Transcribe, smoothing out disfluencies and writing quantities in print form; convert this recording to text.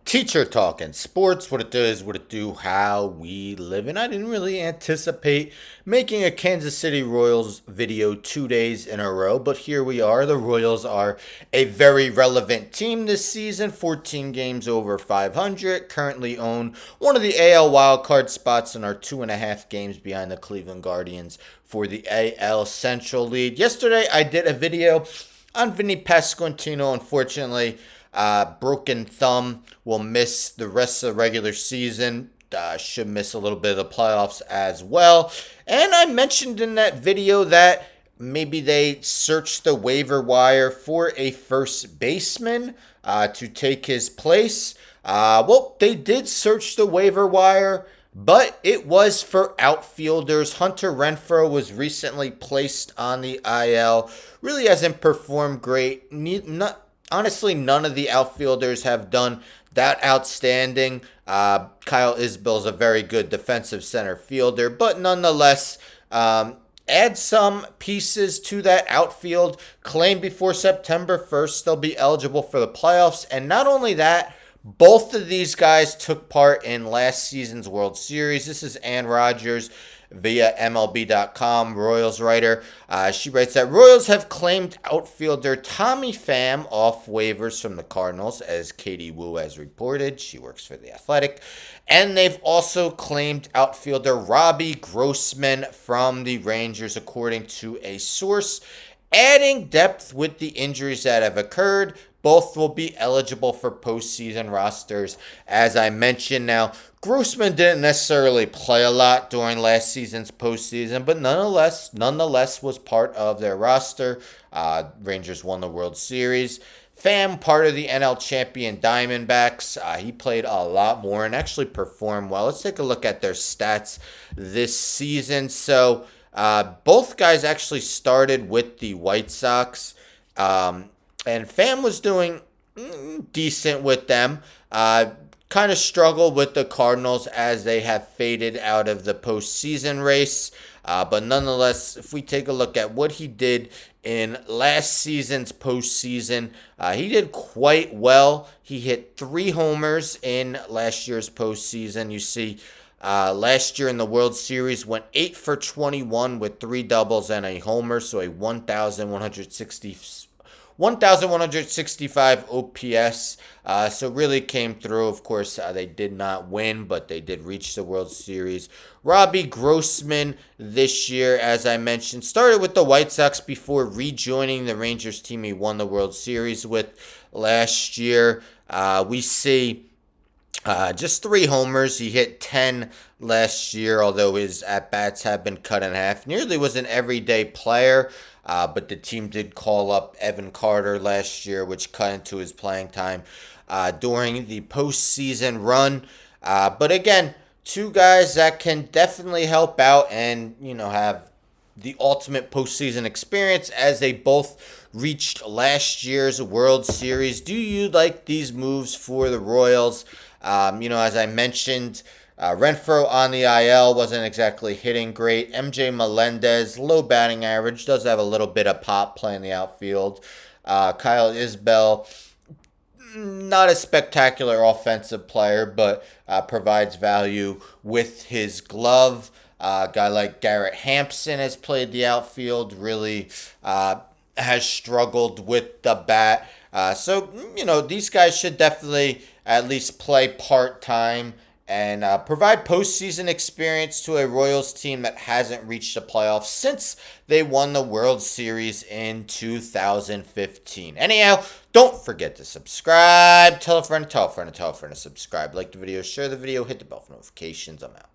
Teacher talking sports, what it does, what it do, how we live. And I didn't really anticipate making a Kansas City Royals video 2 days in a row, but here we are. The Royals are a very relevant team this season, 14 games over 500, currently own one of the AL wildcard spots and are 2.5 games behind the Cleveland Guardians for the AL Central lead. Yesterday, I did a video on Vinny Pasquantino. Unfortunately, broken thumb, will miss the rest of the regular season. Should miss a little bit of the playoffs as well. And I mentioned in that video that maybe they searched the waiver wire for a first baseman to take his place. Well, they did search the waiver wire, but it was for outfielders. Hunter Renfroe was recently placed on the IL. Really hasn't performed great. Honestly, none of the outfielders have done that outstanding. Kyle Isbell's a very good defensive center fielder, but nonetheless, add some pieces to that outfield. Claim before September 1st, they'll be eligible for the playoffs. And not only that, both of these guys took part in last season's World Series. This is Ann Rogers via MLB.com, Royals writer. She writes that Royals have claimed outfielder Tommy Pham off waivers from the Cardinals, as Katie Wu has reported. She works for The Athletic. And they've also claimed outfielder Robbie Grossman from the Rangers, according to a source. Adding depth with the injuries that have occurred, both will be eligible for postseason rosters, as I mentioned. Now, Grossman didn't necessarily play a lot during last season's postseason, but nonetheless was part of their roster. Rangers won the World Series. Pham, part of the NL champion Diamondbacks. He played a lot more and actually performed well. Let's take a look at their stats this season. So, both guys actually started with the White Sox. And Pham was doing decent with them. Kind of struggled with the Cardinals as they have faded out of the postseason race. But nonetheless, if we take a look at what he did in last season's postseason, he did quite well. He hit 3 homers in last year's postseason. You see, last year in the World Series went 8 for 21 with 3 doubles and a homer, so a 1,165 OPS. So really came through. Of course, they did not win, but they did reach the World Series. Robbie Grossman this year, as I mentioned, started with the White Sox before rejoining the Rangers team he won the World Series with last year. We see just 3 homers. He hit 10 last year, although his at-bats have been cut in half. Nearly was an everyday player. But the team did call up Evan Carter last year, which cut into his playing time during the postseason run. But again, 2 guys that can definitely help out and, have the ultimate postseason experience as they both reached last year's World Series. Do you like these moves for the Royals? As I mentioned, Renfroe on the IL wasn't exactly hitting great. MJ Melendez, low batting average, does have a little bit of pop playing the outfield. Kyle Isbell, not a spectacular offensive player, but provides value with his glove. A guy like Garrett Hampson has played the outfield, really has struggled with the bat. So, these guys should definitely at least play part-time and provide postseason experience to a Royals team that hasn't reached the playoffs since they won the World Series in 2015. Anyhow, don't forget to subscribe. Tell a friend, tell a friend, tell a friend to subscribe. Like the video, share the video, hit the bell for notifications. I'm out.